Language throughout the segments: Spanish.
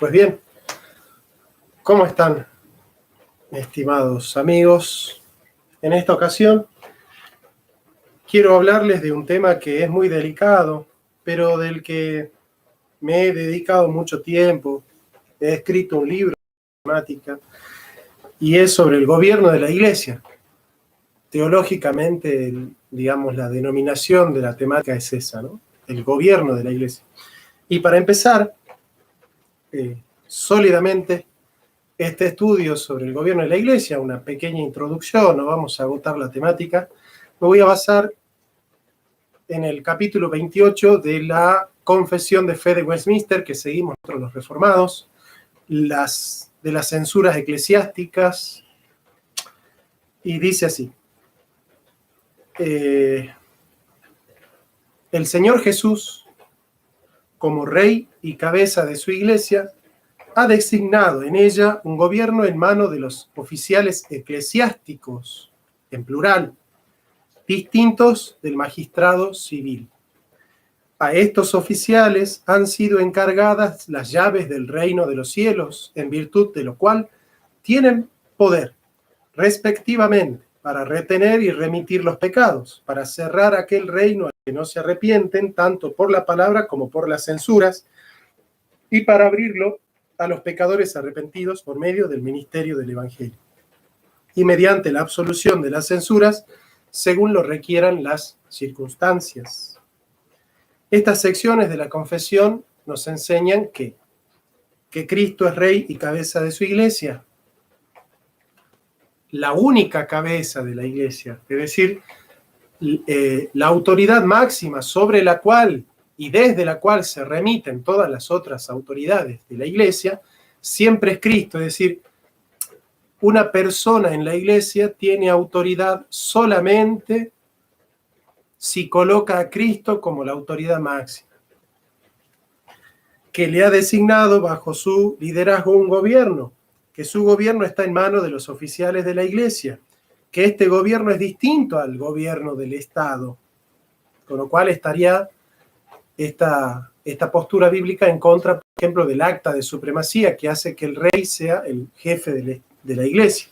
Pues bien, ¿cómo están, estimados amigos? En esta ocasión quiero hablarles de un tema que es muy delicado, pero del que me he dedicado mucho tiempo. He escrito un libro de temática y es sobre el gobierno de la Iglesia. Teológicamente, digamos, la denominación de la temática es esa, ¿no? El gobierno de la Iglesia. Y para empezar, sólidamente, este estudio sobre el gobierno de la Iglesia, una pequeña introducción, no vamos a agotar la temática, me voy a basar en el capítulo 28 de la Confesión de Fe de Westminster, que seguimos nosotros los reformados, de las censuras eclesiásticas, y dice así: el Señor Jesús, como Rey y cabeza de su Iglesia, ha designado en ella un gobierno en manos de los oficiales eclesiásticos, en plural, distintos del magistrado civil. A estos oficiales han sido encargadas las llaves del reino de los cielos, en virtud de lo cual tienen poder, respectivamente, para retener y remitir los pecados, para cerrar aquel reino al que no se arrepienten, tanto por la palabra como por las censuras, y para abrirlo a los pecadores arrepentidos por medio del ministerio del Evangelio, y mediante la absolución de las censuras, según lo requieran las circunstancias. Estas secciones de la confesión nos enseñan que Cristo es Rey y cabeza de su Iglesia, la única cabeza de la Iglesia, es decir, la autoridad máxima sobre la cual y desde la cual se remiten todas las otras autoridades de la Iglesia, siempre es Cristo. Es decir, una persona en la Iglesia tiene autoridad solamente si coloca a Cristo como la autoridad máxima, que le ha designado bajo su liderazgo un gobierno, que su gobierno está en manos de los oficiales de la Iglesia, que este gobierno es distinto al gobierno del Estado, con lo cual estaría esta postura bíblica en contra, por ejemplo, del acta de supremacía, que hace que el rey sea el jefe de la Iglesia,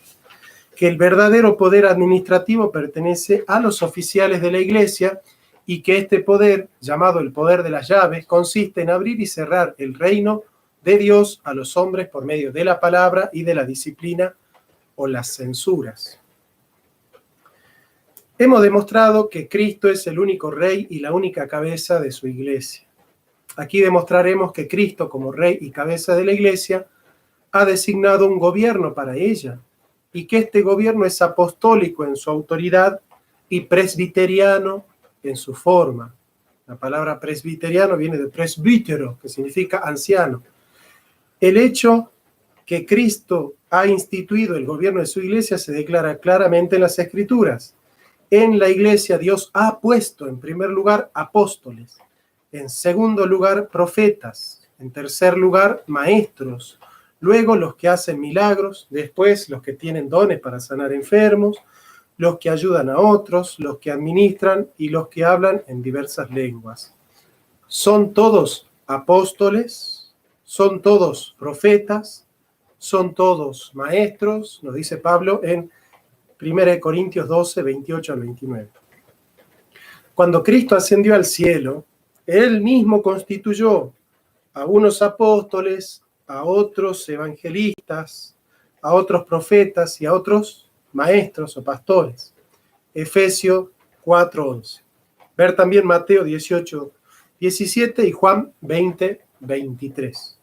que el verdadero poder administrativo pertenece a los oficiales de la Iglesia y que este poder, llamado el poder de las llaves, consiste en abrir y cerrar el reino de Dios a los hombres por medio de la palabra y de la disciplina o las censuras. Hemos demostrado que Cristo es el único Rey y la única cabeza de su Iglesia. Aquí demostraremos que Cristo, como Rey y cabeza de la Iglesia, ha designado un gobierno para ella, y que este gobierno es apostólico en su autoridad y presbiteriano en su forma. La palabra presbiteriano viene de presbítero, que significa anciano. El hecho que Cristo ha instituido el gobierno de su Iglesia se declara claramente en las Escrituras. En la Iglesia Dios ha puesto en primer lugar apóstoles, en segundo lugar profetas, en tercer lugar maestros, luego los que hacen milagros, después los que tienen dones para sanar enfermos, los que ayudan a otros, los que administran y los que hablan en diversas lenguas. Son todos apóstoles, son todos profetas, son todos maestros, nos dice Pablo en 1 Corintios 12, 28 al 29. Cuando Cristo ascendió al cielo, Él mismo constituyó a unos apóstoles, a otros evangelistas, a otros profetas y a otros maestros o pastores. Efesios 4:11. Ver también Mateo 18:17 y Juan 20:23.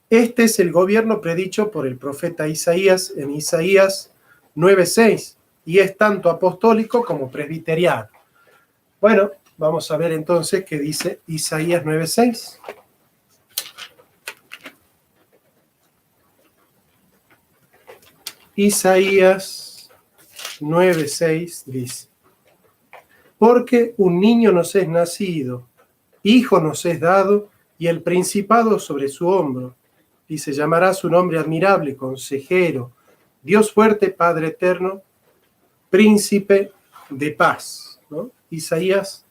Este es el gobierno predicho por el profeta Isaías en Isaías 9:6 y es tanto apostólico como presbiteriano. Bueno, vamos a ver entonces qué dice Isaías 9:6. Isaías 9:6 dice: porque un niño nos es nacido, hijo nos es dado, y el principado sobre su hombro, y se llamará su nombre admirable, consejero, Dios fuerte, Padre eterno, príncipe de paz, ¿no? Isaías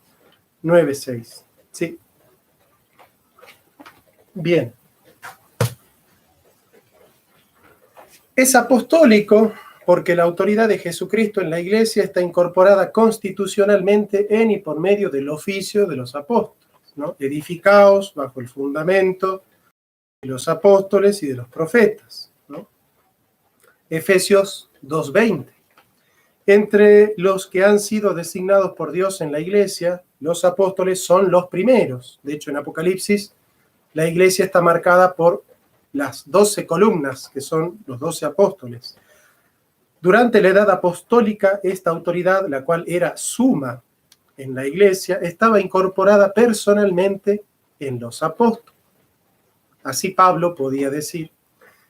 9:6. Sí. Bien. Es apostólico porque la autoridad de Jesucristo en la Iglesia está incorporada constitucionalmente en y por medio del oficio de los apóstoles, ¿no? Edificaos bajo el fundamento de los apóstoles y de los profetas, ¿no? Efesios 2:20. Entre los que han sido designados por Dios en la Iglesia, los apóstoles son los primeros. De hecho, en Apocalipsis, la Iglesia está marcada por las 12 columnas, que son los 12 apóstoles. Durante la edad apostólica, esta autoridad, la cual era suma en la Iglesia, estaba incorporada personalmente en los apóstoles. Así Pablo podía decir: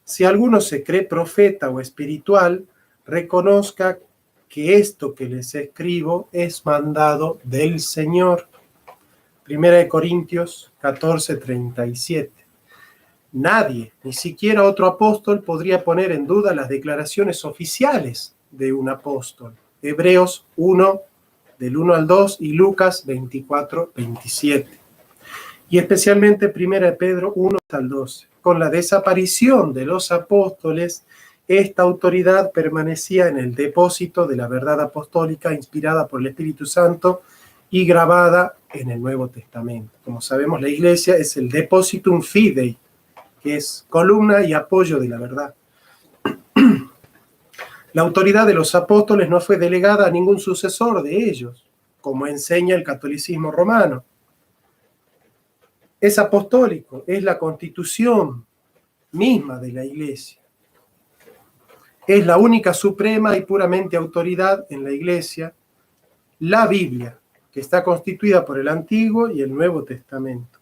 si alguno se cree profeta o espiritual, reconozca que esto que les escribo es mandado del Señor. 1 Corintios 14:37. Nadie, ni siquiera otro apóstol, podría poner en duda las declaraciones oficiales de un apóstol. Hebreos 1, del 1 al 2, y Lucas 24:27. Y especialmente 1 Pedro 1 al 12. Con la desaparición de los apóstoles, esta autoridad permanecía en el depósito de la verdad apostólica inspirada por el Espíritu Santo y grabada en el Nuevo Testamento. Como sabemos, la Iglesia es el depositum fidei, que es columna y apoyo de la verdad. La autoridad de los apóstoles no fue delegada a ningún sucesor de ellos, como enseña el catolicismo romano. Es apostólico, es la constitución misma de la Iglesia. Es la única suprema y puramente autoridad en la Iglesia, la Biblia, que está constituida por el Antiguo y el Nuevo Testamento.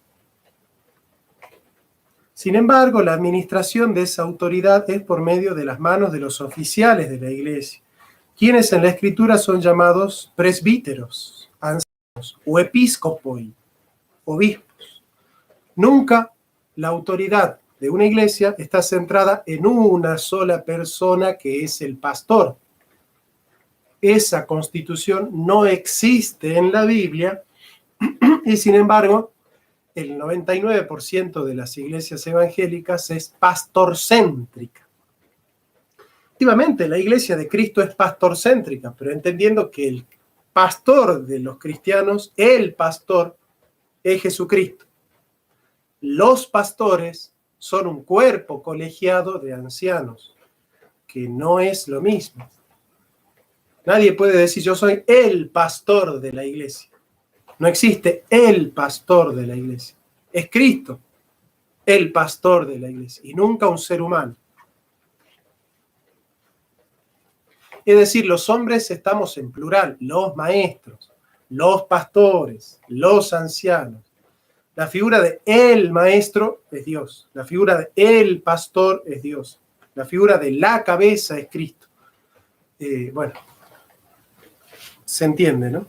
Sin embargo, la administración de esa autoridad es por medio de las manos de los oficiales de la Iglesia, quienes en la Escritura son llamados presbíteros, ancianos o episcopoi, obispos. Nunca la autoridad de una iglesia está centrada en una sola persona, que es el pastor. Esa constitución no existe en la Biblia y, sin embargo, el 99% de las iglesias evangélicas es pastorcéntrica. Efectivamente, la iglesia de Cristo es pastorcéntrica, pero entendiendo que el pastor de los cristianos, el pastor, es Jesucristo. Los pastores son un cuerpo colegiado de ancianos, que no es lo mismo. Nadie puede decir: yo soy el pastor de la iglesia. No existe el pastor de la iglesia. Es Cristo, el pastor de la iglesia, y nunca un ser humano. Es decir, los hombres estamos en plural: los maestros, los pastores, los ancianos. La figura de el maestro es Dios. La figura de el pastor es Dios. La figura de la cabeza es Cristo. Bueno, se entiende, ¿no?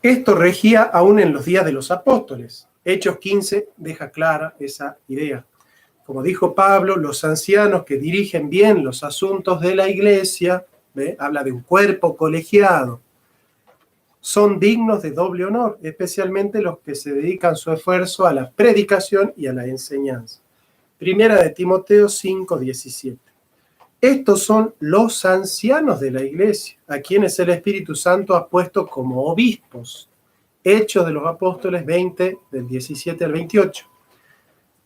Esto regía aún en los días de los apóstoles. Hechos 15 deja clara esa idea. Como dijo Pablo, los ancianos que dirigen bien los asuntos de la iglesia, ¿ve? Habla de un cuerpo colegiado, son dignos de doble honor, especialmente los que se dedican su esfuerzo a la predicación y a la enseñanza. Primera de Timoteo 5:17. Estos son los ancianos de la iglesia, a quienes el Espíritu Santo ha puesto como obispos. Hechos de los Apóstoles 20, del 17 al 28.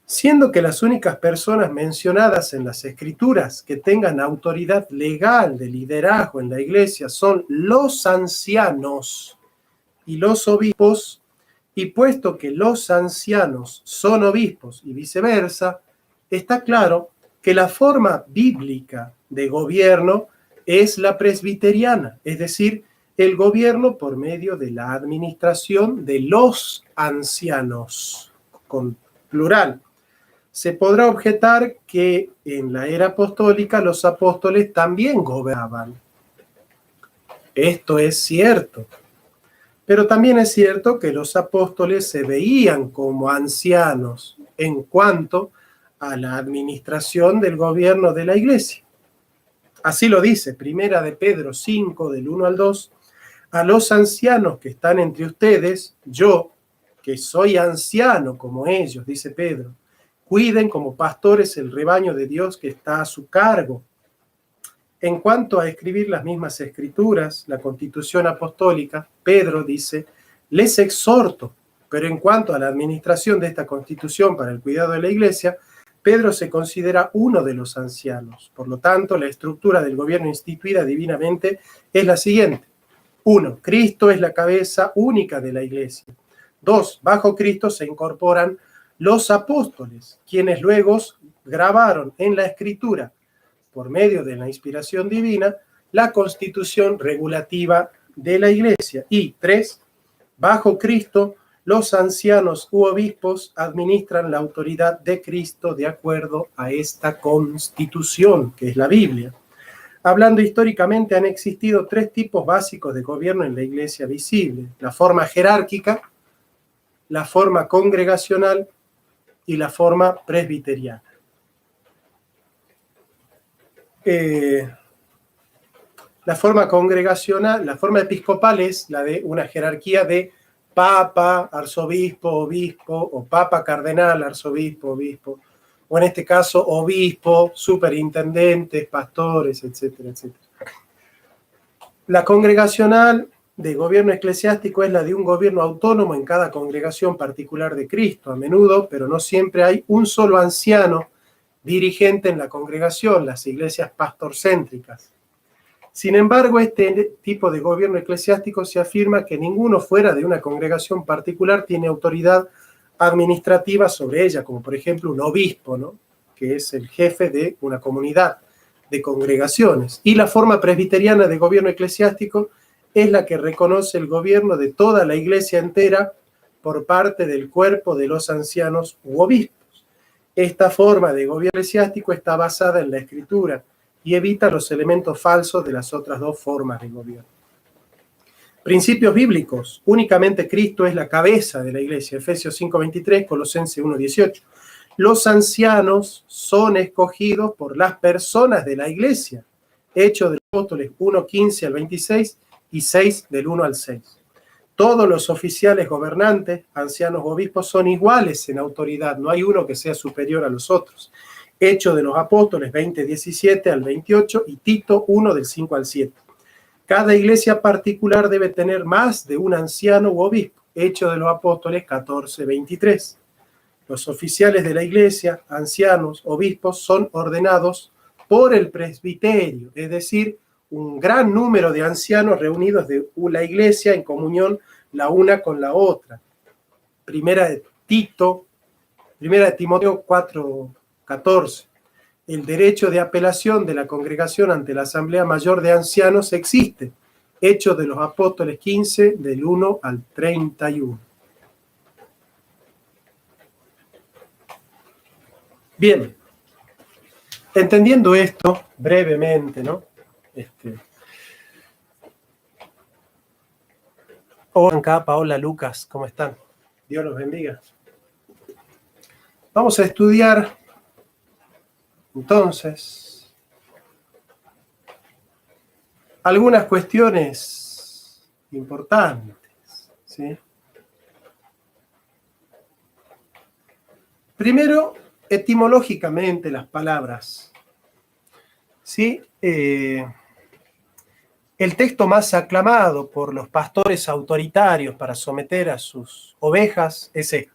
Siendo que las únicas personas mencionadas en las Escrituras que tengan autoridad legal de liderazgo en la iglesia son los ancianos y los obispos, y puesto que los ancianos son obispos y viceversa, está claro que la forma bíblica de gobierno es la presbiteriana, es decir, el gobierno por medio de la administración de los ancianos, con plural. Se podrá objetar que en la era apostólica los apóstoles también gobernaban. Esto es cierto. Pero también es cierto que los apóstoles se veían como ancianos en cuanto a la administración del gobierno de la iglesia. Así lo dice Primera de Pedro 5, del 1 al 2. A los ancianos que están entre ustedes, yo, que soy anciano como ellos, dice Pedro, cuiden como pastores el rebaño de Dios que está a su cargo. En cuanto a escribir las mismas escrituras, la Constitución Apostólica, Pedro dice, les exhorto, pero en cuanto a la administración de esta Constitución para el cuidado de la Iglesia, Pedro se considera uno de los ancianos. Por lo tanto, la estructura del gobierno instituida divinamente es la siguiente. 1. Cristo es la cabeza única de la Iglesia. 2. Bajo Cristo se incorporan los apóstoles, quienes luego grabaron en la Escritura, por medio de la inspiración divina, la constitución regulativa de la Iglesia. Y 3. Bajo Cristo, los ancianos u obispos administran la autoridad de Cristo de acuerdo a esta constitución, que es la Biblia. Hablando históricamente, han existido 3 tipos básicos de gobierno en la Iglesia visible: la forma jerárquica, la forma congregacional y la forma presbiteriana. La forma congregacional, la forma episcopal es la de una jerarquía de papa, arzobispo, obispo, o papa, cardenal, arzobispo, obispo, o en este caso obispo, superintendentes, pastores, etcétera, etcétera. La congregacional de gobierno eclesiástico es la de un gobierno autónomo en cada congregación particular de Cristo. A menudo, pero no siempre, hay un solo anciano dirigente en la congregación, las iglesias pastorcéntricas. Sin embargo, este tipo de gobierno eclesiástico se afirma que ninguno fuera de una congregación particular tiene autoridad administrativa sobre ella, como por ejemplo un obispo, ¿no?, que es el jefe de una comunidad de congregaciones. Y la forma presbiteriana de gobierno eclesiástico es la que reconoce el gobierno de toda la iglesia entera por parte del cuerpo de los ancianos u obispos. Esta forma de gobierno eclesiástico está basada en la Escritura y evita los elementos falsos de las otras 2 formas de gobierno. Principios bíblicos. Únicamente Cristo es la cabeza de la iglesia. Efesios 5:23, Colosenses 1:18. Los ancianos son escogidos por las personas de la iglesia. Hechos de los Apóstoles 1:15 al 26 y 6 del 1 al 6. Todos los oficiales gobernantes, ancianos o obispos, son iguales en autoridad. No hay uno que sea superior a los otros. Hechos de los Apóstoles 20:17 al 28 y Tito 1 del 5 al 7. Cada iglesia particular debe tener más de un anciano u obispo. Hechos de los Apóstoles 14:23. Los oficiales de la iglesia, ancianos, obispos, son ordenados por el presbiterio, es decir, un gran número de ancianos reunidos de la iglesia en comunión la una con la otra. Primera de Timoteo 4:14. El derecho de apelación de la congregación ante la Asamblea Mayor de Ancianos existe. Hechos de los Apóstoles 15, del 1 al 31. Bien, entendiendo esto brevemente, ¿no? Hola, acá, Paola, Lucas, ¿cómo están? Dios los bendiga. Vamos a estudiar entonces algunas cuestiones importantes, ¿sí? Primero, etimológicamente las palabras, ¿sí? El texto más aclamado por los pastores autoritarios para someter a sus ovejas es este,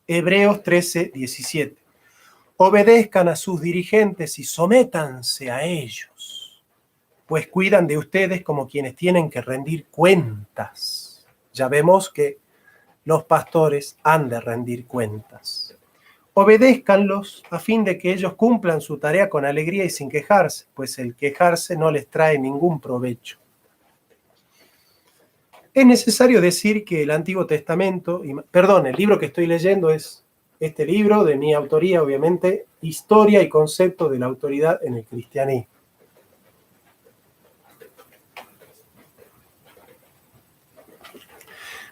Hebreos 13:17. Obedezcan a sus dirigentes y sométanse a ellos, pues cuidan de ustedes como quienes tienen que rendir cuentas. Ya vemos que los pastores han de rendir cuentas. Obedézcanlos a fin de que ellos cumplan su tarea con alegría y sin quejarse, pues el quejarse no les trae ningún provecho. Es necesario decir que el Antiguo Testamento, el libro que estoy leyendo es este libro de mi autoría, obviamente, Historia y concepto de la autoridad en el cristianismo.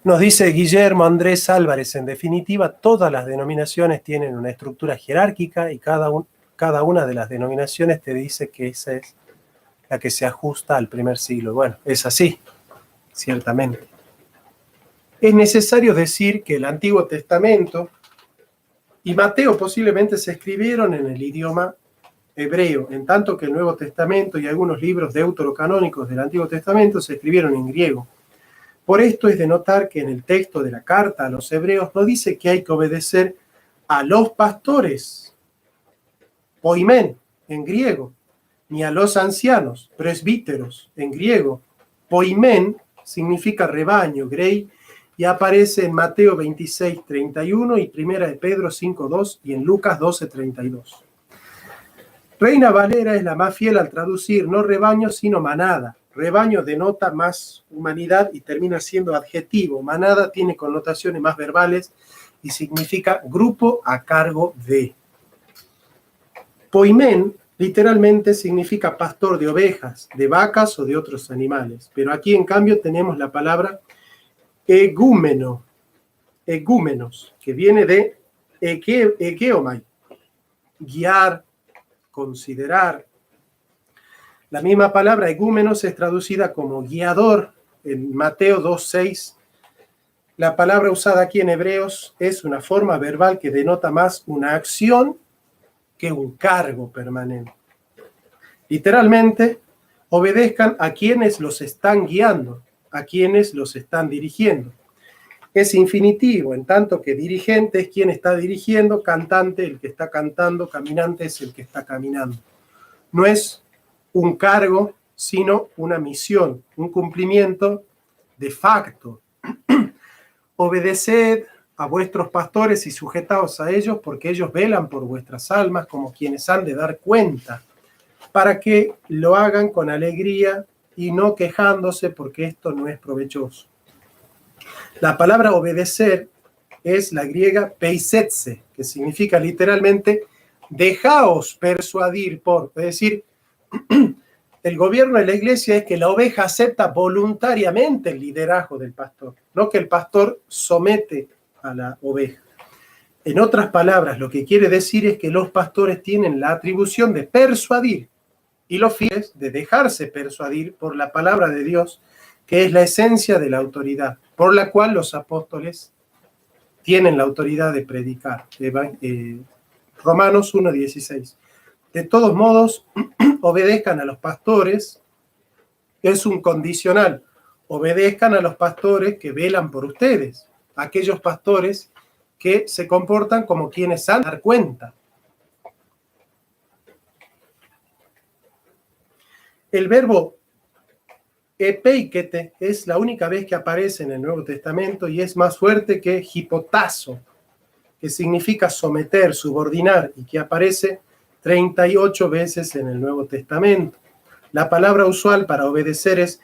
Nos dice Guillermo Andrés Álvarez, en definitiva, todas las denominaciones tienen una estructura jerárquica y cada una de las denominaciones te dice que esa es la que se ajusta al primer siglo. Bueno, es así, ciertamente. Es necesario decir que el Antiguo Testamento y Mateo posiblemente se escribieron en el idioma hebreo, en tanto que el Nuevo Testamento y algunos libros deuterocanónicos del Antiguo Testamento se escribieron en griego. Por esto es de notar que en el texto de la carta a los hebreos no dice que hay que obedecer a los pastores, poimen, en griego, ni a los ancianos, presbíteros, en griego. Poimen significa rebaño, grey, y aparece en Mateo 26:31 y 1 de Pedro 5:2 y en Lucas 12:32. Reina Valera es la más fiel al traducir no rebaño, sino manada. Rebaño denota más humanidad y termina siendo adjetivo. Manada tiene connotaciones más verbales y significa grupo a cargo de. Poimen literalmente significa pastor de ovejas, de vacas o de otros animales. Pero aquí en cambio tenemos la palabra egúmeno, egúmenos, que viene de egeomai, guiar, considerar. La misma palabra egúmenos es traducida como guiador en Mateo 2:6. La palabra usada aquí en Hebreos es una forma verbal que denota más una acción que un cargo permanente. Literalmente, obedezcan a quienes los están guiando, a quienes los están dirigiendo. Es infinitivo, en tanto que dirigente es quien está dirigiendo, cantante el que está cantando, caminante es el que está caminando. No es un cargo, sino una misión, un cumplimiento de facto. Obedeced a vuestros pastores y sujetaos a ellos, porque ellos velan por vuestras almas como quienes han de dar cuenta, para que lo hagan con alegría y no quejándose, porque esto no es provechoso. La palabra obedecer es la griega peisetze, que significa literalmente dejaos persuadir por, es decir, el gobierno de la iglesia es que la oveja acepta voluntariamente el liderazgo del pastor, no que el pastor somete a la oveja. En otras palabras, lo que quiere decir es que los pastores tienen la atribución de persuadir y los fieles de dejarse persuadir por la palabra de Dios, que es la esencia de la autoridad, por la cual los apóstoles tienen la autoridad de predicar. Romanos 1:16. De todos modos, obedezcan a los pastores, es un condicional. Obedezcan a los pastores que velan por ustedes, aquellos pastores que se comportan como quienes han de dar cuenta. El verbo epeikete es la única vez que aparece en el Nuevo Testamento y es más fuerte que hipotazo, que significa someter, subordinar, y que aparece 38 veces en el Nuevo Testamento. La palabra usual para obedecer es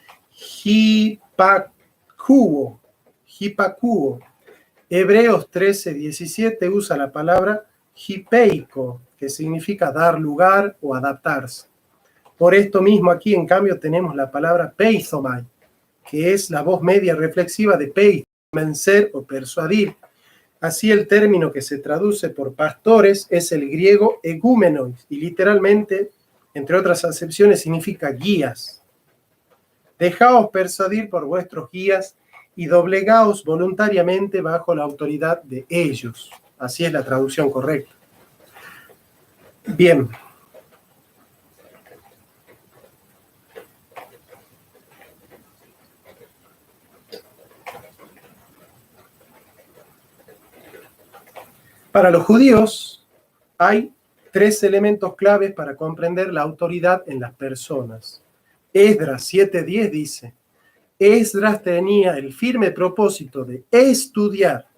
hipakuo, hipakuo. Hebreos 13:17 usa la palabra hipeiko, que significa dar lugar o adaptarse. Por esto mismo aquí, en cambio, tenemos la palabra peizomai, que es la voz media reflexiva de peiz, convencer o persuadir. Así el término que se traduce por pastores es el griego egúmenos y literalmente, entre otras acepciones, significa guías. Dejaos persuadir por vuestros guías y doblegaos voluntariamente bajo la autoridad de ellos. Así es la traducción correcta. Bien. Para los judíos hay 3 elementos claves para comprender la autoridad en las personas. Esdras 7:10 dice: Esdras tenía el firme propósito de estudiar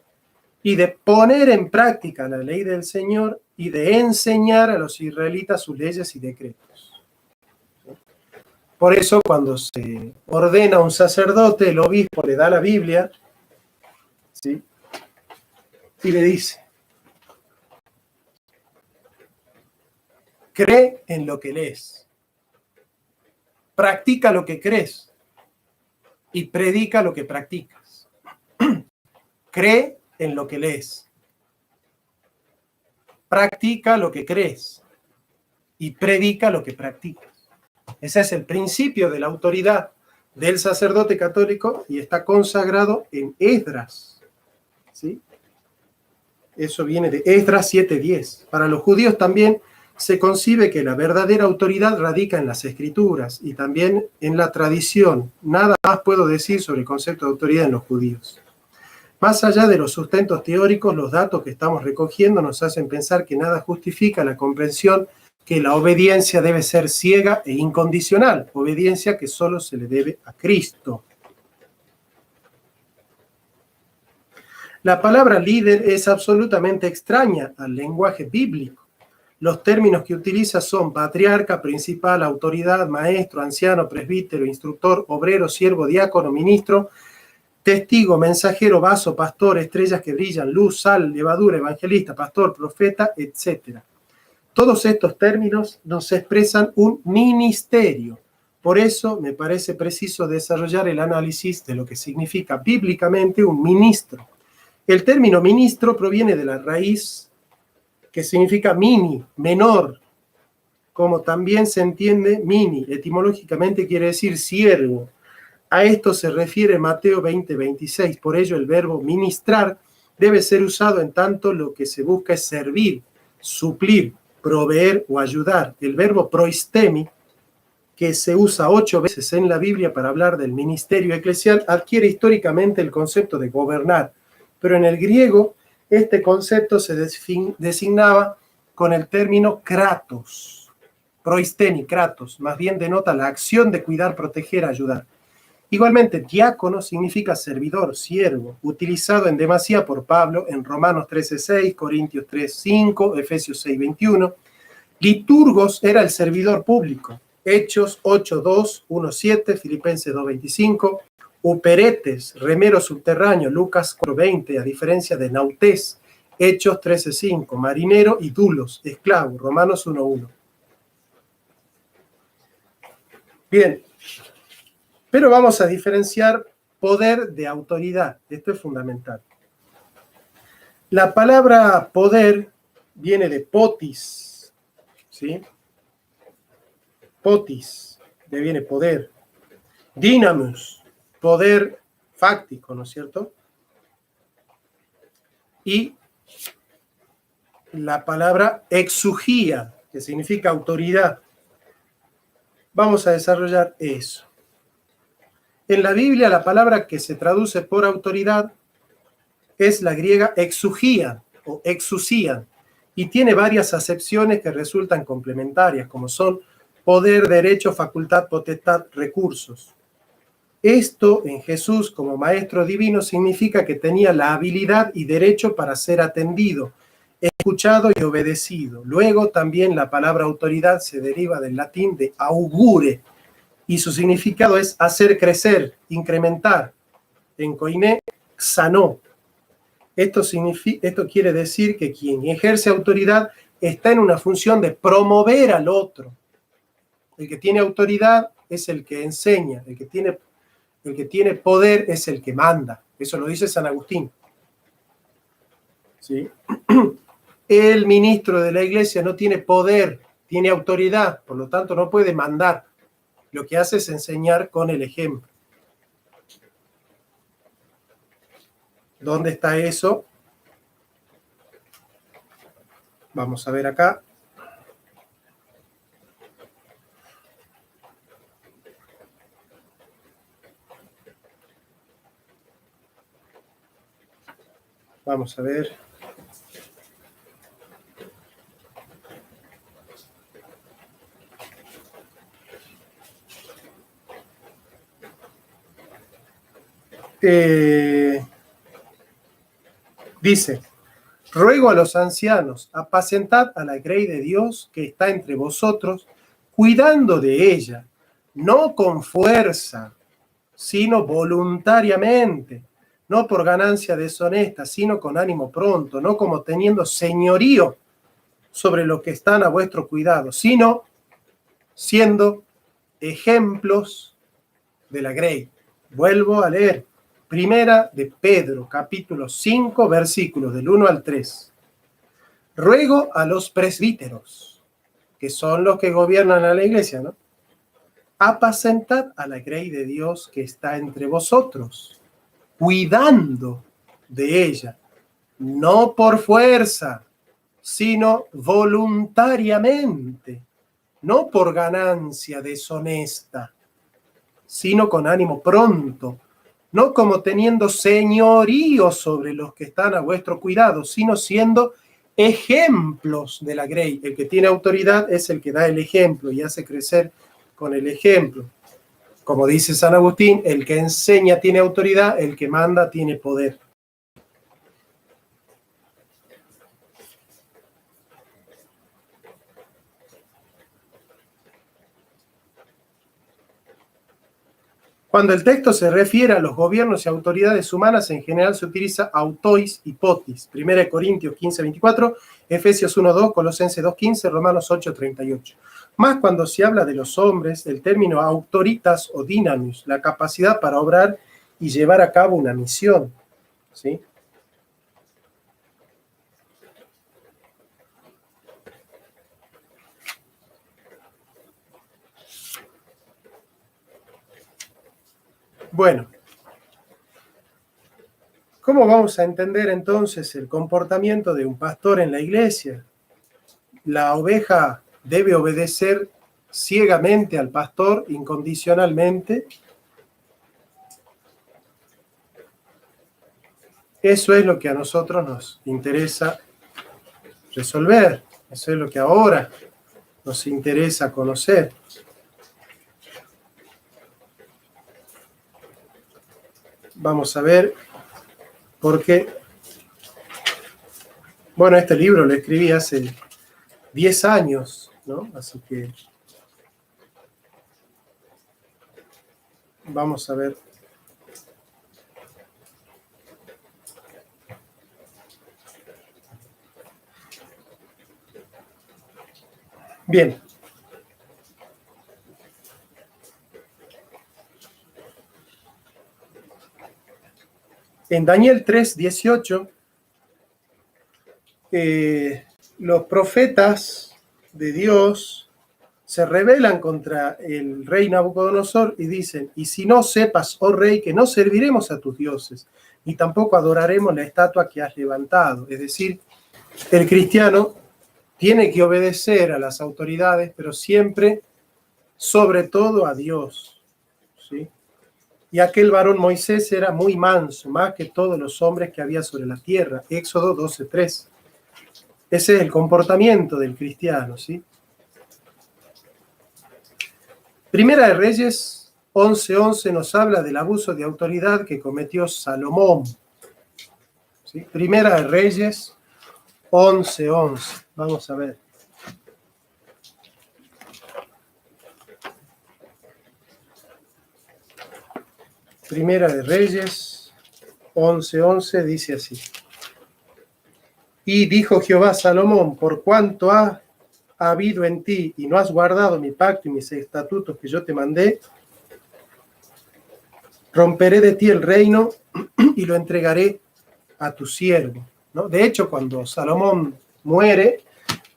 y de poner en práctica la ley del Señor y de enseñar a los israelitas sus leyes y decretos. Por eso, cuando se ordena un sacerdote, el obispo le da la Biblia, ¿sí?, y le dice: cree en lo que lees, practica lo que crees y predica lo que practicas. Cree en lo que lees, practica lo que crees y predica lo que practicas. Ese es el principio de la autoridad del sacerdote católico y está consagrado en Esdras, ¿sí? Eso viene de Esdras 7:10. Para los judíos también se concibe que la verdadera autoridad radica en las escrituras y también en la tradición. Nada más puedo decir sobre el concepto de autoridad en los judíos. Más allá de los sustentos teóricos, los datos que estamos recogiendo nos hacen pensar que nada justifica la comprensión que la obediencia debe ser ciega e incondicional, obediencia que solo se le debe a Cristo. La palabra líder es absolutamente extraña al lenguaje bíblico. Los términos que utiliza son patriarca, principal, autoridad, maestro, anciano, presbítero, instructor, obrero, siervo, diácono, ministro, testigo, mensajero, vaso, pastor, estrellas que brillan, luz, sal, levadura, evangelista, pastor, profeta, etc. Todos estos términos nos expresan un ministerio. Por eso me parece preciso desarrollar el análisis de lo que significa bíblicamente un ministro. El término ministro proviene de la raíz que significa mini, menor, como también se entiende mini, etimológicamente quiere decir siervo. A esto se refiere Mateo 20:26. Por ello el verbo ministrar debe ser usado en tanto lo que se busca es servir, suplir, proveer o ayudar. El verbo proistemi, que se usa 8 veces en la Biblia para hablar del ministerio eclesial, adquiere históricamente el concepto de gobernar, pero en el griego este concepto se designaba con el término kratos, proistemi, kratos, más bien denota la acción de cuidar, proteger, ayudar. Igualmente, diácono significa servidor, siervo, utilizado en demasía por Pablo en Romanos 13:6, Corintios 3:5, Efesios 6:21. Liturgos era el servidor público, Hechos 8:2, 1:7, Filipenses 2:25. Uperetes, remero subterráneo, Lucas 4:20, a diferencia de nautés, Hechos 13:5. Marinero y dulos, esclavo, Romanos 1:1. Bien. Pero vamos a diferenciar poder de autoridad. Esto es fundamental. La palabra poder viene de potis, ¿sí? Potis, de viene poder. Dynamus, poder fáctico, ¿no es cierto? Y la palabra exugía, que significa autoridad. Vamos a desarrollar eso. En la Biblia, la palabra que se traduce por autoridad es la griega exugía o exusía, y tiene varias acepciones que resultan complementarias, como son poder, derecho, facultad, potestad, recursos. Esto en Jesús como maestro divino significa que tenía la habilidad y derecho para ser atendido, escuchado y obedecido. Luego también la palabra autoridad se deriva del latín de augure, y su significado es hacer crecer, incrementar. En koiné, sanó. Esto quiere decir que quien ejerce autoridad está en una función de promover al otro. El que tiene autoridad es el que enseña, el que tiene poder es el que manda. Eso lo dice San Agustín. ¿Sí? El ministro de la iglesia no tiene poder, tiene autoridad, por lo tanto no puede mandar. Lo que hace es enseñar con el ejemplo. ¿Dónde está eso? Vamos a ver acá. Vamos a ver. Dice, ruego a los ancianos, apacentad a la grey de Dios que está entre vosotros, cuidando de ella, no con fuerza, sino voluntariamente, no por ganancia deshonesta, sino con ánimo pronto, no como teniendo señorío sobre los que están a vuestro cuidado, sino siendo ejemplos de la grey. Vuelvo a leer. Primera de Pedro, capítulo 5, versículos del 1 al 3. Ruego a los presbíteros, que son los que gobiernan a la iglesia, ¿no? Apacentad a la grey de Dios que está entre vosotros, cuidando de ella, no por fuerza, sino voluntariamente, no por ganancia deshonesta, sino con ánimo pronto, no como teniendo señorío sobre los que están a vuestro cuidado, sino siendo ejemplos de la grey. El que tiene autoridad es el que da el ejemplo y hace crecer con el ejemplo. Como dice San Agustín, el que enseña tiene autoridad, el que manda tiene poder. Cuando el texto se refiere a los gobiernos y autoridades humanas, en general se utiliza autois y potis. 1 Corintios 15:24, Efesios 1:2, Colosenses 2:15, Romanos 8:38. Más cuando se habla de los hombres, el término autoritas o dynamis, la capacidad para obrar y llevar a cabo una misión. ¿Sí? Bueno, ¿cómo vamos a entender entonces el comportamiento de un pastor en la iglesia? La oveja debe obedecer ciegamente al pastor, incondicionalmente. Eso es lo que a nosotros nos interesa resolver. Eso es lo que ahora nos interesa conocer. Vamos a ver por qué. Bueno, este libro lo escribí hace 10 años, ¿no? Así que vamos a ver. Bien. En Daniel 3:18, los profetas de Dios se rebelan contra el rey Nabucodonosor y dicen: y si no sepas, oh rey, que no serviremos a tus dioses, ni tampoco adoraremos la estatua que has levantado. Es decir, el cristiano tiene que obedecer a las autoridades, pero siempre, sobre todo, a Dios. ¿Sí? Y aquel varón Moisés era muy manso, más que todos los hombres que había sobre la tierra. Éxodo 12:3. Ese es el comportamiento del cristiano, ¿sí? Primera de Reyes 11:11 nos habla del abuso de autoridad que cometió Salomón. ¿Sí? Primera de Reyes 11:11. Vamos a ver. Primera de Reyes 11:11 dice así: y dijo Jehová a Salomón: por cuanto ha habido en ti y no has guardado mi pacto y mis estatutos que yo te mandé, romperé de ti el reino y lo entregaré a tu siervo, ¿no? De hecho, cuando Salomón muere,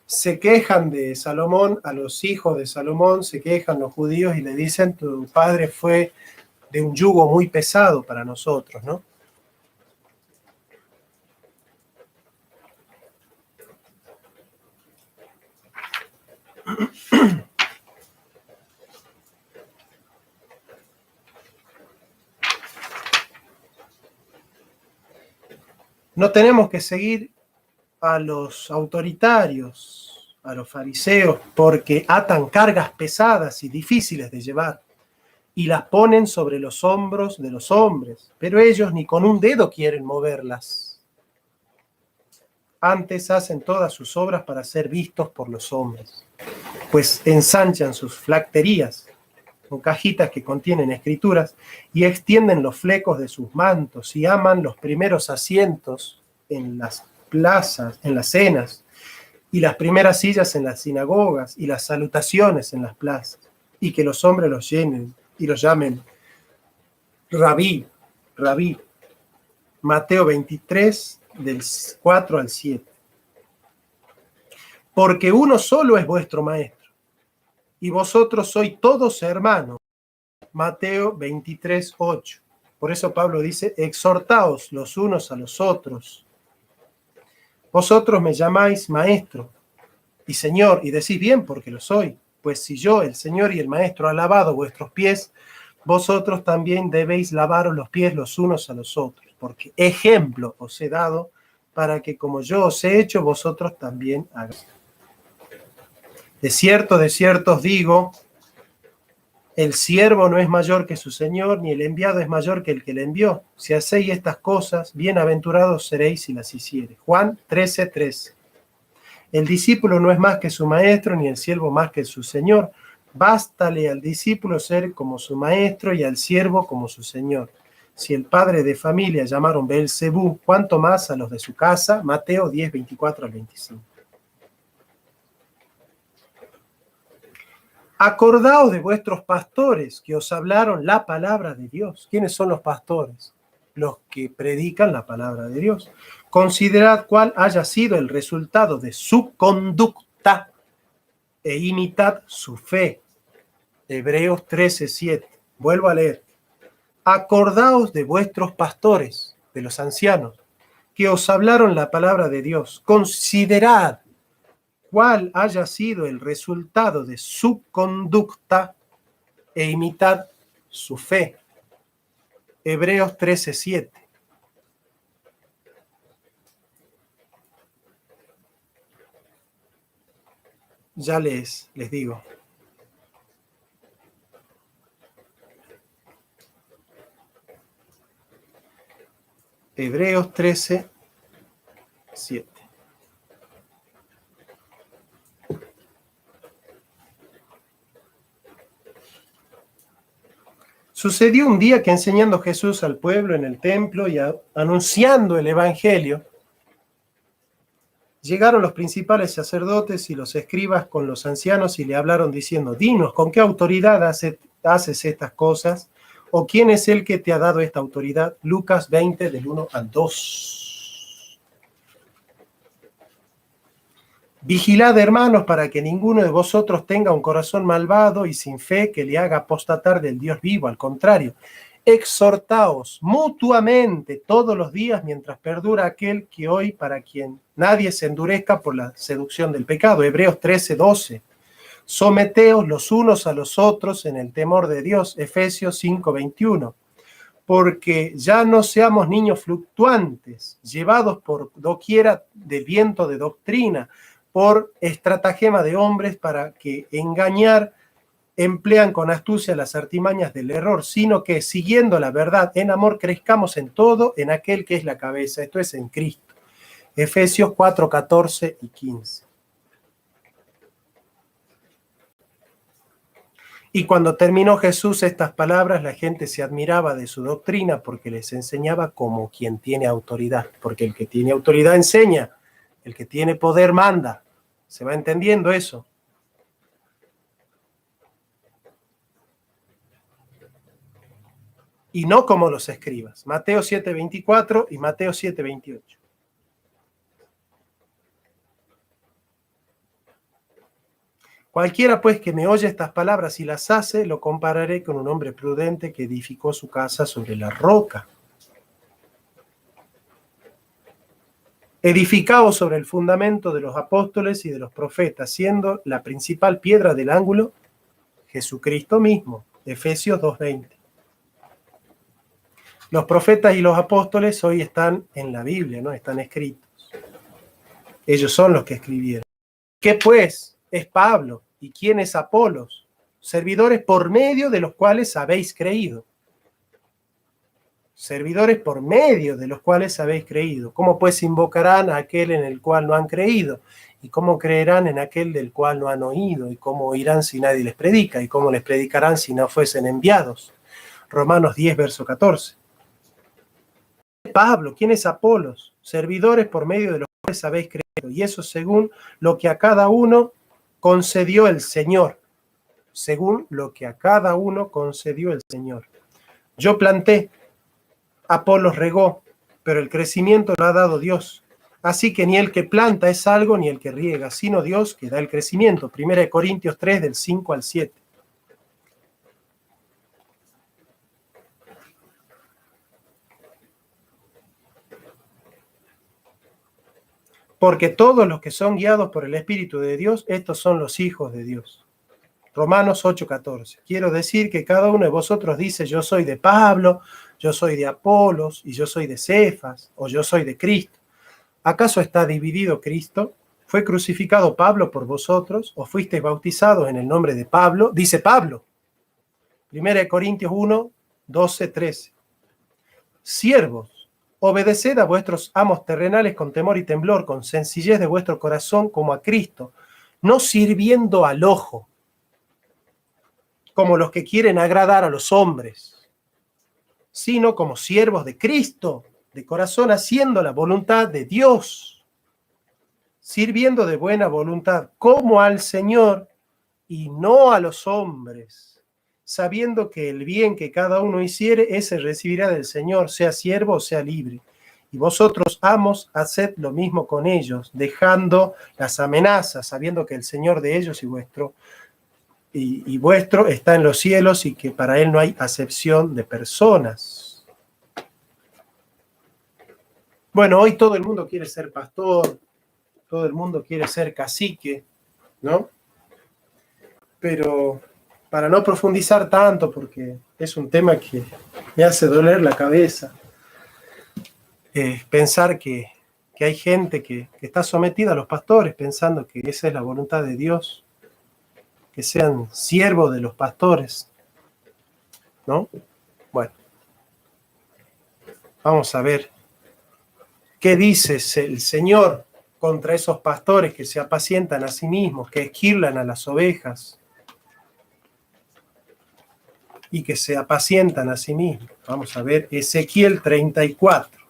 se quejan de Salomón, a los hijos de Salomón se quejan los judíos y le dicen: tu padre fue de un yugo muy pesado para nosotros, ¿no? No tenemos que seguir a los autoritarios, a los fariseos, porque atan cargas pesadas y difíciles de llevar y las ponen sobre los hombros de los hombres, pero ellos ni con un dedo quieren moverlas. Antes hacen todas sus obras para ser vistos por los hombres, pues ensanchan sus flacterías con cajitas que contienen escrituras y extienden los flecos de sus mantos y aman los primeros asientos en las plazas, en las cenas, y las primeras sillas en las sinagogas y las salutaciones en las plazas, y que los hombres los llenen y los llamen rabí, rabí. Mateo 23, del 4 al 7. Porque uno solo es vuestro maestro, y vosotros sois todos hermanos. Mateo 23, 8. Por eso Pablo dice: exhortaos los unos a los otros, Vosotros me llamáis maestro y Señor, y decís bien porque lo soy, pues si yo, el Señor y el Maestro, ha lavado vuestros pies, vosotros también debéis lavaros los pies los unos a los otros, porque ejemplo os he dado para que como yo os he hecho, vosotros también hagáis. De cierto os digo, el siervo no es mayor que su señor, ni el enviado es mayor que el que le envió. Si hacéis estas cosas, bienaventurados seréis si las hiciereis. Juan 13:3. El discípulo no es más que su maestro, ni el siervo más que su señor. Bástale al discípulo ser como su maestro y al siervo como su señor. Si el padre de familia llamaron Beelzebú, ¿cuánto más a los de su casa? Mateo 10:24-25. Acordaos de vuestros pastores que os hablaron la palabra de Dios. ¿Quiénes son los pastores? Los que predican la palabra de Dios. Considerad cuál haya sido el resultado de su conducta e imitad su fe. Hebreos 13:7. Vuelvo a leer. Acordaos de vuestros pastores, de los ancianos, que os hablaron la palabra de Dios. Considerad cuál haya sido el resultado de su conducta e imitad su fe. Hebreos 13:7. Ya les digo. Hebreos 13:7. Sucedió un día que enseñando Jesús al pueblo en el templo y anunciando el evangelio, llegaron los principales sacerdotes y los escribas con los ancianos y le hablaron diciendo, dinos, ¿con qué autoridad haces estas cosas? ¿O quién es el que te ha dado esta autoridad? Lucas 20, del 1 al 2. Vigilad, hermanos, para que ninguno de vosotros tenga un corazón malvado y sin fe que le haga apostatar del Dios vivo. Al contrario, exhortaos mutuamente todos los días mientras perdura aquel que hoy para quien nadie se endurezca por la seducción del pecado. Hebreos 13:12. Someteos los unos a los otros en el temor de Dios. Efesios 5:21. Porque ya no seamos niños fluctuantes, llevados por doquiera de viento de doctrina, por estratagema de hombres para que engañar emplean con astucia las artimañas del error, sino que siguiendo la verdad en amor crezcamos en todo en aquel que es la cabeza, esto es en Cristo. Efesios 4:14 y 15. Y cuando terminó Jesús estas palabras, la gente se admiraba de su doctrina porque les enseñaba como quien tiene autoridad, porque el que tiene autoridad enseña, el que tiene poder manda. ¿Se va entendiendo eso? Y no como los escribas. Mateo 7:24 y Mateo 7:28. Cualquiera pues que me oye estas palabras y las hace, lo compararé con un hombre prudente que edificó su casa sobre la roca. Edificado sobre el fundamento de los apóstoles y de los profetas, siendo la principal piedra del ángulo Jesucristo mismo. Efesios 2:20. Los profetas y los apóstoles hoy están en la Biblia, ¿no? Están escritos. Ellos son los que escribieron. ¿Qué pues es Pablo y quién es Apolos? Servidores por medio de los cuales habéis creído. Servidores por medio de los cuales habéis creído. ¿Cómo pues invocarán a aquel en el cual no han creído? ¿Y cómo creerán en aquel del cual no han oído? ¿Y cómo oirán si nadie les predica? ¿Y cómo les predicarán si no fuesen enviados? Romanos 10, verso 14. Pablo, ¿quién es Apolos? Servidores por medio de los cuales habéis creído. Y eso según lo que a cada uno concedió el Señor. Según lo que a cada uno concedió el Señor. Yo planté, Apolos regó, pero el crecimiento lo ha dado Dios. Así que ni el que planta es algo, ni el que riega, sino Dios que da el crecimiento. 1 Corintios 3, del 5 al 7. Porque todos los que son guiados por el Espíritu de Dios, estos son los hijos de Dios. Romanos 8:14. Quiero decir que cada uno de vosotros dice, yo soy de Pablo, yo soy de Apolos, y yo soy de Cefas, o yo soy de Cristo. ¿Acaso está dividido Cristo? ¿Fue crucificado Pablo por vosotros? ¿O fuisteis bautizados en el nombre de Pablo? Dice Pablo. 1 Corintios 1, 12, 13. Siervos, obedeced a vuestros amos terrenales con temor y temblor, con sencillez de vuestro corazón como a Cristo, no sirviendo al ojo, como los que quieren agradar a los hombres, sino como siervos de Cristo, de corazón haciendo la voluntad de Dios, sirviendo de buena voluntad como al Señor y no a los hombres, sabiendo que el bien que cada uno hiciere, ese recibirá del Señor, sea siervo o sea libre. Y vosotros, amos, haced lo mismo con ellos, dejando las amenazas, sabiendo que el Señor de ellos y vuestro está en los cielos y que para él no hay acepción de personas. Bueno, hoy todo el mundo quiere ser pastor, todo el mundo quiere ser cacique, ¿no? Pero para no profundizar tanto, porque es un tema que me hace doler la cabeza, pensar que hay gente que está sometida a los pastores, pensando que esa es la voluntad de Dios, que sean siervos de los pastores, ¿no? Bueno, vamos a ver qué dice el Señor contra esos pastores que se apacientan a sí mismos, que esquirlan a las ovejas y que se apacientan a sí mismos. Vamos a ver Ezequiel 34.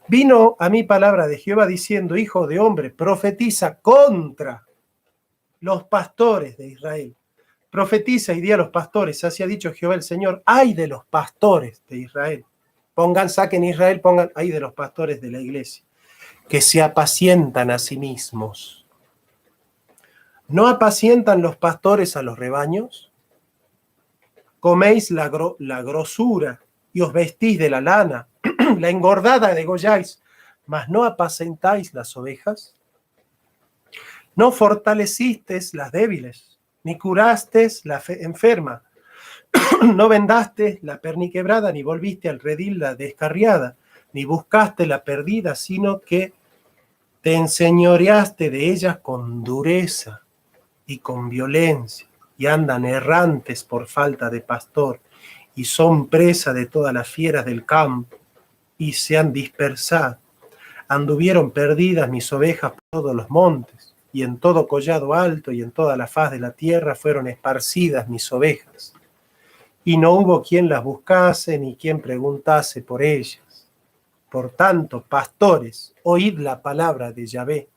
Vino a mí palabra de Jehová diciendo, hijo de hombre, profetiza contra los pastores de Israel. Profetiza y di a los pastores, así ha dicho Jehová el Señor, ay de los pastores de Israel. Saquen Israel, pongan ay de los pastores de la iglesia, que se apacientan a sí mismos. ¿No apacientan los pastores a los rebaños? Coméis la grosura y os vestís de la lana, la engordada degolláis, mas no apacentáis las ovejas. No fortalecisteis las débiles, ni curasteis la enferma, no vendaste la perniquebrada, ni volviste al redil la descarriada, ni buscaste la perdida, sino que te enseñoreaste de ellas con dureza y con violencia, y andan errantes por falta de pastor, y son presa de todas las fieras del campo, y se han dispersado. Anduvieron perdidas mis ovejas por todos los montes, y en todo collado alto y en toda la faz de la tierra fueron esparcidas mis ovejas. Y no hubo quien las buscase ni quien preguntase por ellas. Por tanto, pastores, oíd la palabra de Yahvé.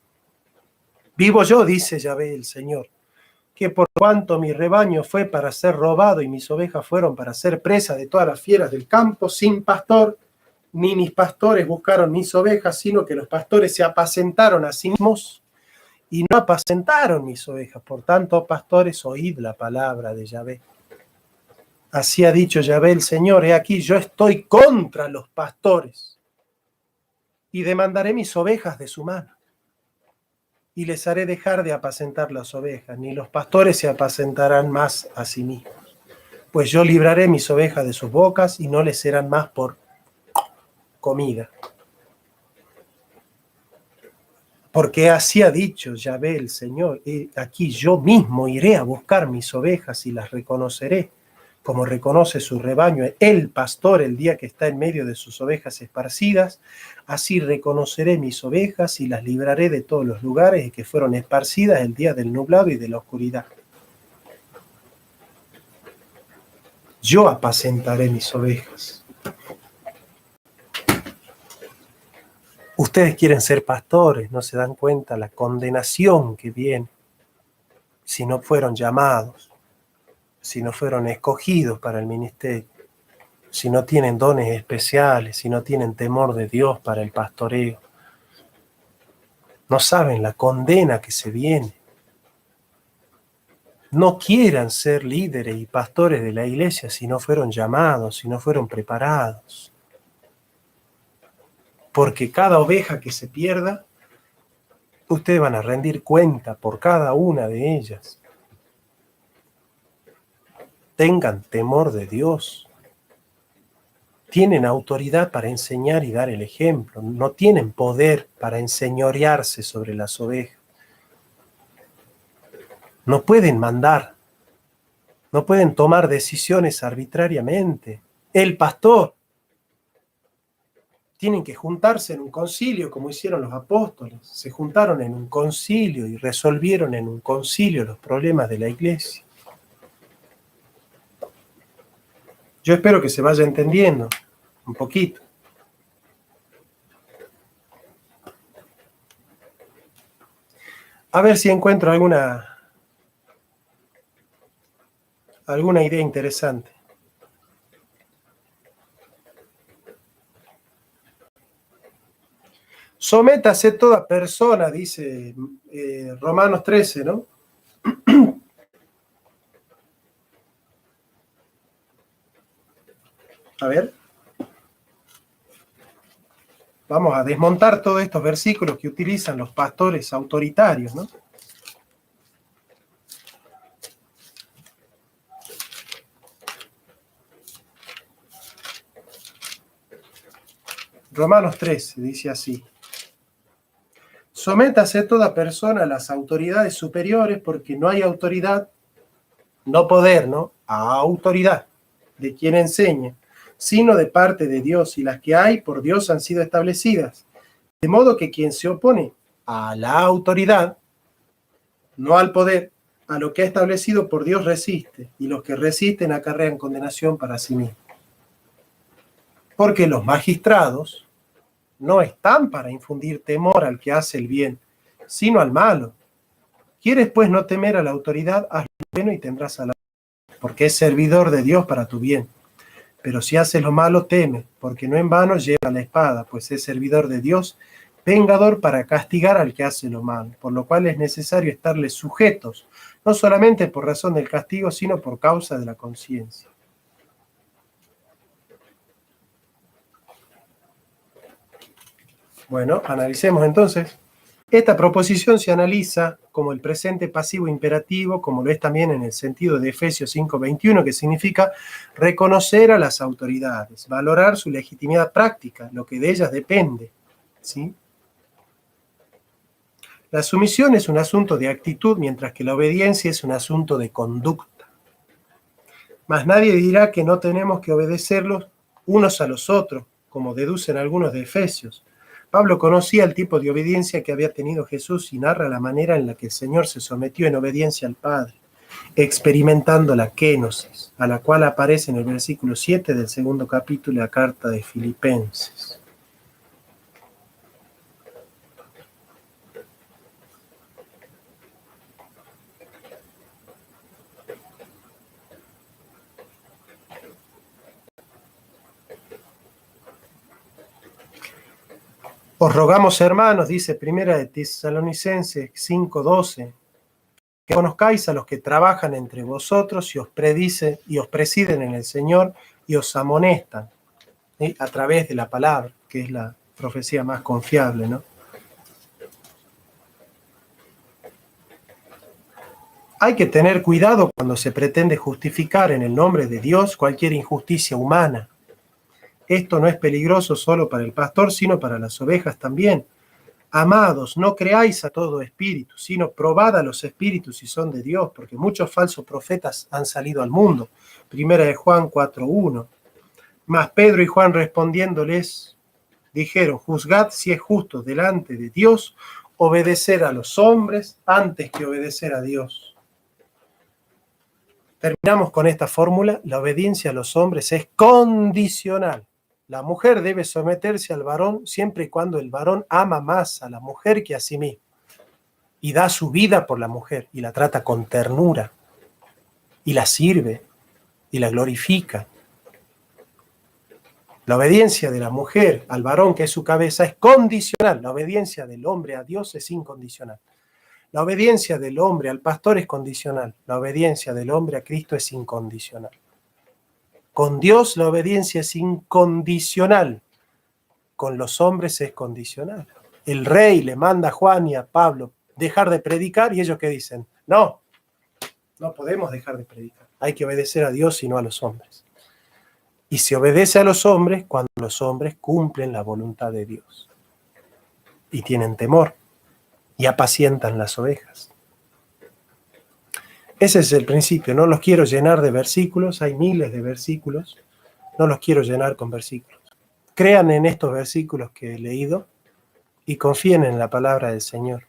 Vivo yo, dice Yahvé el Señor, que por cuanto mi rebaño fue para ser robado y mis ovejas fueron para ser presa de todas las fieras del campo, sin pastor, ni mis pastores buscaron mis ovejas, sino que los pastores se apacentaron a sí mismos y no apacentaron mis ovejas. Por tanto, pastores, oíd la palabra de Yahvé. Así ha dicho Yahvé el Señor, he aquí yo estoy contra los pastores y demandaré mis ovejas de su mano y les haré dejar de apacentar las ovejas, ni los pastores se apacentarán más a sí mismos, pues yo libraré mis ovejas de sus bocas y no les serán más por comida. Porque así ha dicho Yahvé el Señor, aquí yo mismo iré a buscar mis ovejas y las reconoceré, como reconoce su rebaño el pastor el día que está en medio de sus ovejas esparcidas, así reconoceré mis ovejas y las libraré de todos los lugares que fueron esparcidas el día del nublado y de la oscuridad. Yo apacentaré mis ovejas. Ustedes quieren ser pastores, no se dan cuenta la condenación que viene si no fueron llamados, si no fueron escogidos para el ministerio, si no tienen dones especiales, si no tienen temor de Dios para el pastoreo. No saben la condena que se viene. No quieran ser líderes y pastores de la iglesia si no fueron llamados, si no fueron preparados. porque cada oveja que se pierda, ustedes van a rendir cuenta por cada una de ellas. Tengan temor de Dios. Tienen autoridad para enseñar y dar el ejemplo. No tienen poder para enseñorearse sobre las ovejas. No pueden mandar. No pueden tomar decisiones arbitrariamente. El pastor. Tienen que juntarse en un concilio, como hicieron los apóstoles. Se juntaron en un concilio y resolvieron en un concilio los problemas de la iglesia. Yo espero que se vaya entendiendo un poquito. A ver si encuentro alguna idea interesante. Sométase toda persona, dice Romanos 13, ¿no? A ver. Vamos a desmontar todos estos versículos que utilizan los pastores autoritarios, ¿no? Romanos 13 dice así: sométase toda persona a las autoridades superiores, porque no hay autoridad, no poder, ¿no? A autoridad de quien enseña, sino de parte de Dios, y las que hay por Dios han sido establecidas. De modo que quien se opone a la autoridad, no al poder, a lo que ha establecido por Dios resiste, y los que resisten acarrean condenación para sí mismos. Porque los magistrados no están para infundir temor al que hace el bien, sino al malo. ¿Quieres pues no temer a la autoridad? Haz lo bueno y tendrás a la porque es servidor de Dios para tu bien. Pero si haces lo malo, teme, porque no en vano lleva la espada, pues es servidor de Dios, vengador para castigar al que hace lo malo, por lo cual es necesario estarles sujetos, no solamente por razón del castigo, sino por causa de la conciencia. Bueno, analicemos entonces. Esta proposición se analiza como el presente pasivo imperativo, como lo es también en el sentido de Efesios 5:21, que significa reconocer a las autoridades, valorar su legitimidad práctica, lo que de ellas depende, ¿sí? La sumisión es un asunto de actitud, mientras que la obediencia es un asunto de conducta. Mas nadie dirá que no tenemos que obedecerlos unos a los otros, como deducen algunos de Efesios. Pablo conocía el tipo de obediencia que había tenido Jesús y narra la manera en la que el Señor se sometió en obediencia al Padre, experimentando la kénosis, a la cual aparece en el versículo 7 del segundo capítulo de la carta de Filipenses. Os rogamos, hermanos, dice Primera de Tesalonicenses 5:12, que conozcáis a los que trabajan entre vosotros y os presiden en el Señor y os amonestan, ¿sí? A través de la palabra, que es la profecía más confiable, ¿no? Hay que tener cuidado cuando se pretende justificar en el nombre de Dios cualquier injusticia humana. Esto no es peligroso solo para el pastor, sino para las ovejas también. Amados, no creáis a todo espíritu, sino probad a los espíritus si son de Dios, porque muchos falsos profetas han salido al mundo. Primera de Juan 4:1. Mas Pedro y Juan respondiéndoles, dijeron, juzgad si es justo delante de Dios obedecer a los hombres antes que obedecer a Dios. Terminamos con esta fórmula: la obediencia a los hombres es condicional. La mujer debe someterse al varón siempre y cuando el varón ama más a la mujer que a sí mismo y da su vida por la mujer y la trata con ternura y la sirve y la glorifica. La obediencia de la mujer al varón, que es su cabeza, es condicional. La obediencia del hombre a Dios es incondicional. La obediencia del hombre al pastor es condicional. La obediencia del hombre a Cristo es incondicional. Con Dios la obediencia es incondicional. con los hombres es condicional. El rey le manda a Juan y a Pablo dejar de predicar y ellos ¿qué dicen? No, no podemos dejar de predicar. Hay que obedecer a Dios y no a los hombres. Y se obedece a los hombres cuando los hombres cumplen la voluntad de Dios. Y tienen temor y apacientan las ovejas. Ese es el principio. No los quiero llenar de versículos, hay miles de versículos. No los quiero llenar con versículos. Crean en estos versículos que he leído y confíen en la palabra del Señor.